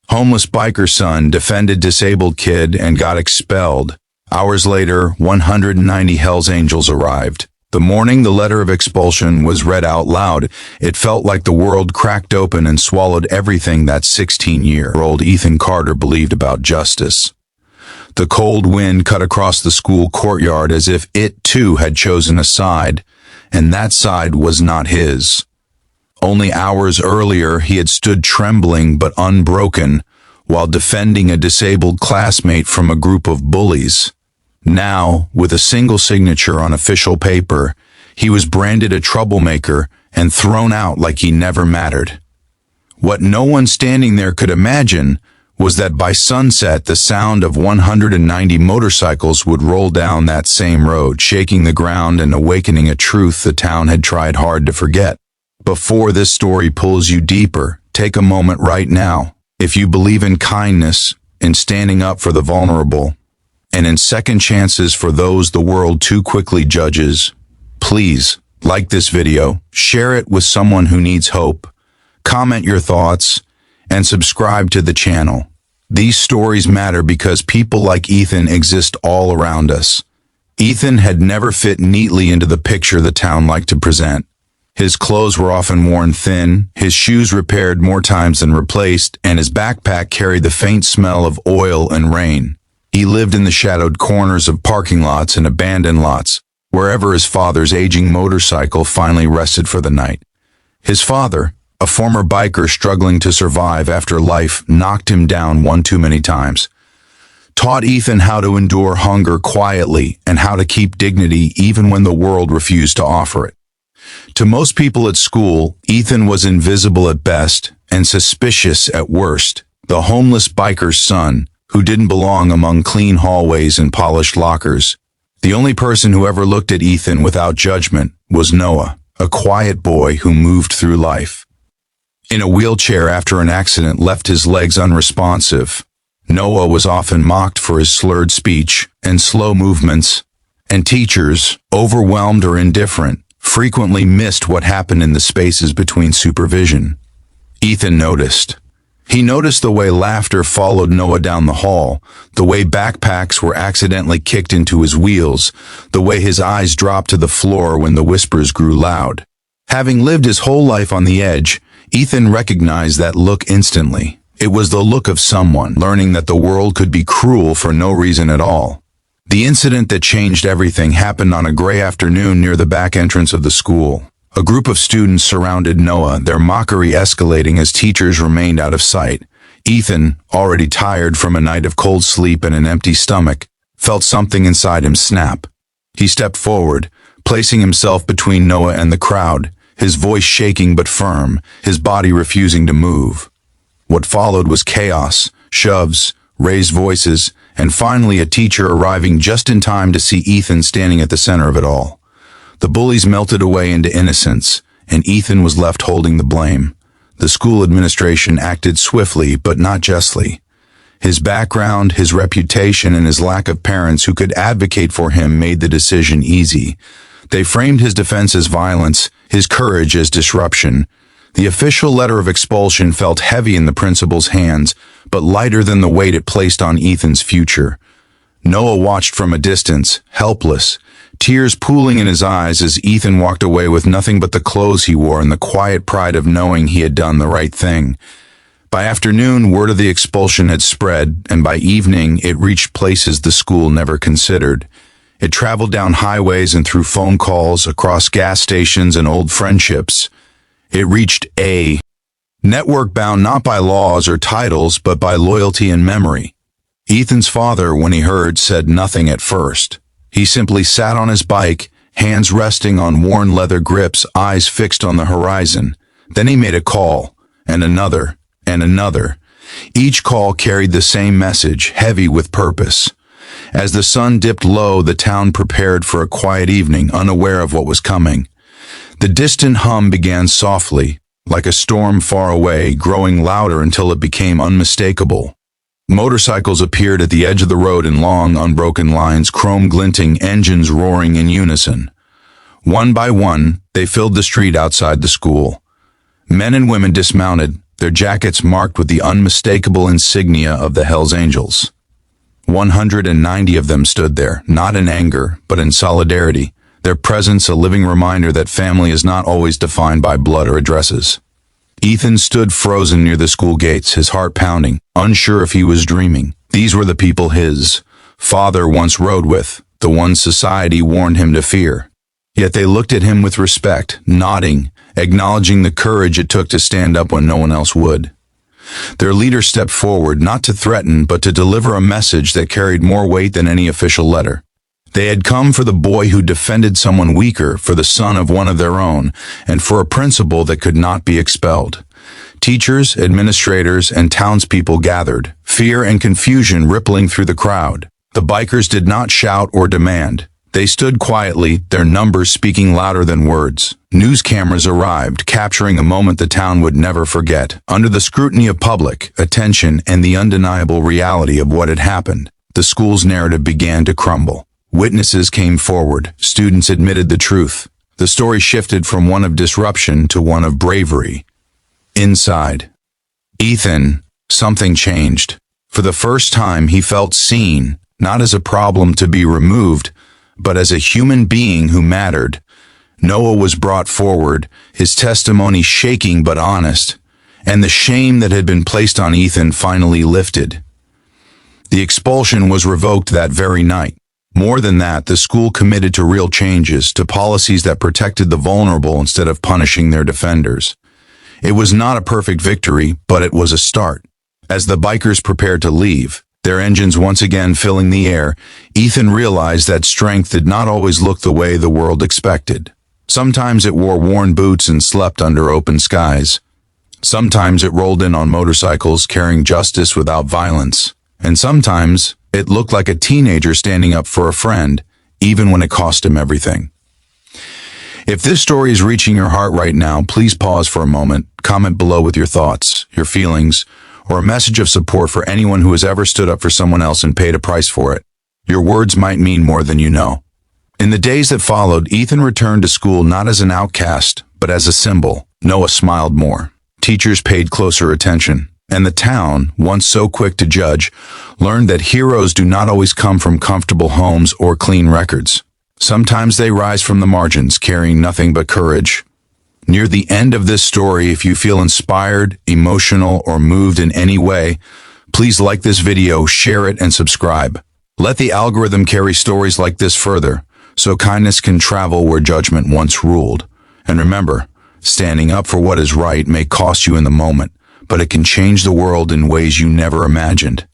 Homeless biker son defended disabled kid and got expelled. Hours later, 190 Hells Angels arrived. The morning the letter of expulsion was read out loud, it felt like the world cracked open and swallowed everything that 16-year-old Ethan Carter believed about justice. The cold wind cut across the school courtyard as if it too had chosen a side, and that side was not his. Only hours earlier he had stood trembling but unbroken while defending a disabled classmate from a group of bullies. Now, with a single signature on official paper, he was branded a troublemaker and thrown out like he never mattered. What no one standing there could imagine was that by sunset the sound of 190 motorcycles would roll down that same road, shaking the ground and awakening a truth the town had tried hard to forget. Before this story pulls you deeper, take a moment right now. If you believe in kindness, in standing up for the vulnerable, and in second chances for those the world too quickly judges, please like this video, share it with someone who needs hope, comment your thoughts, and subscribe to the channel. These stories matter because people like Ethan exist all around us. Ethan had never fit neatly into the picture the town liked to present. His clothes were often worn thin, his shoes repaired more times than replaced, and his backpack carried the faint smell of oil and rain. He lived in the shadowed corners of parking lots and abandoned lots, wherever his father's aging motorcycle finally rested for the night. His father, a former biker struggling to survive after life knocked him down one too many times, taught Ethan how to endure hunger quietly and how to keep dignity even when the world refused to offer it. To most people at school, Ethan was invisible at best and suspicious at worst, the homeless biker's son who didn't belong among clean hallways and polished lockers. The only person who ever looked at Ethan without judgment was Noah, a quiet boy who moved through life. In a wheelchair after an accident left his legs unresponsive, Noah was often mocked for his slurred speech and slow movements, and teachers, overwhelmed or indifferent, frequently missed what happened in the spaces between supervision. Ethan noticed. He noticed the way laughter followed Noah down the hall, the way backpacks were accidentally kicked into his wheels, the way his eyes dropped to the floor when the whispers grew loud. Having lived his whole life on the edge, Ethan recognized that look instantly. It was the look of someone learning that the world could be cruel for no reason at all. The incident that changed everything happened on a gray afternoon near the back entrance of the school. A group of students surrounded Noah, their mockery escalating as teachers remained out of sight. Ethan, already tired from a night of cold sleep and an empty stomach, felt something inside him snap. He stepped forward, placing himself between Noah and the crowd, his voice shaking but firm, his body refusing to move. What followed was chaos, shoves, raised voices, and finally a teacher arriving just in time to see Ethan standing at the center of it all. The bullies melted away into innocence, and Ethan was left holding the blame. The school administration acted swiftly but not justly. His background, his reputation, and his lack of parents who could advocate for him made the decision easy. They framed his defense as violence, his courage as disruption. The official letter of expulsion felt heavy in the principal's hands, but lighter than the weight it placed on Ethan's future. Noah watched from a distance, helpless, tears pooling in his eyes as Ethan walked away with nothing but the clothes he wore and the quiet pride of knowing he had done the right thing. By afternoon, word of the expulsion had spread, and by evening it reached places the school never considered. It traveled down highways and through phone calls, across gas stations and old friendships. It reached a network bound not by laws or titles, but by loyalty and memory. Ethan's father, when he heard, said nothing at first. He simply sat on his bike, hands resting on worn leather grips, eyes fixed on the horizon. Then he made a call, and another, and another. Each call carried the same message, heavy with purpose. As the sun dipped low, the town prepared for a quiet evening, unaware of what was coming. The distant hum began softly, like a storm far away, growing louder until it became unmistakable. Motorcycles appeared at the edge of the road in long, unbroken lines, chrome glinting, engines roaring in unison. One by one, they filled the street outside the school. Men and women dismounted, their jackets marked with the unmistakable insignia of the Hells Angels. 190 of them stood there, not in anger, but in solidarity, their presence a living reminder that family is not always defined by blood or addresses. Ethan stood frozen near the school gates, his heart pounding, unsure if he was dreaming. These were the people his father once rode with, the ones society warned him to fear. Yet they looked at him with respect, nodding, acknowledging the courage it took to stand up when no one else would. Their leader stepped forward, not to threaten, but to deliver a message that carried more weight than any official letter. They had come for the boy who defended someone weaker, for the son of one of their own, and for a principle that could not be expelled. Teachers, administrators, and townspeople gathered, fear and confusion rippling through the crowd. The bikers did not shout or demand. They stood quietly, their numbers speaking louder than words. News cameras arrived, capturing a moment the town would never forget. Under the scrutiny of public attention and the undeniable reality of what had happened, the school's narrative began to crumble. Witnesses came forward. Students admitted the truth. The story shifted from one of disruption to one of bravery. Inside Ethan, something changed. For the first time, he felt seen, not as a problem to be removed, but as a human being who mattered. Noah was brought forward, his testimony shaking but honest, and the shame that had been placed on Ethan finally lifted. The expulsion was revoked that very night. More than that, the school committed to real changes, to policies that protected the vulnerable instead of punishing their defenders. It was not a perfect victory, but it was a start. As the bikers prepared to leave, their engines once again filling the air, Ethan realized that strength did not always look the way the world expected. Sometimes it wore worn boots and slept under open skies. Sometimes it rolled in on motorcycles carrying justice without violence. And sometimes it looked like a teenager standing up for a friend, even when it cost him everything. If this story is reaching your heart right now, please pause for a moment, comment below with your thoughts, your feelings, or a message of support for anyone who has ever stood up for someone else and paid a price for it. Your words might mean more than you know. In the days that followed, Ethan returned to school not as an outcast, but as a symbol. Noah smiled more. Teachers paid closer attention. And the town, once so quick to judge, learned that heroes do not always come from comfortable homes or clean records. Sometimes they rise from the margins, carrying nothing but courage. Near the end of this story, if you feel inspired, emotional, or moved in any way, please like this video, share it, and subscribe. Let the algorithm carry stories like this further, so kindness can travel where judgment once ruled. And remember, standing up for what is right may cost you in the moment, but it can change the world in ways you never imagined.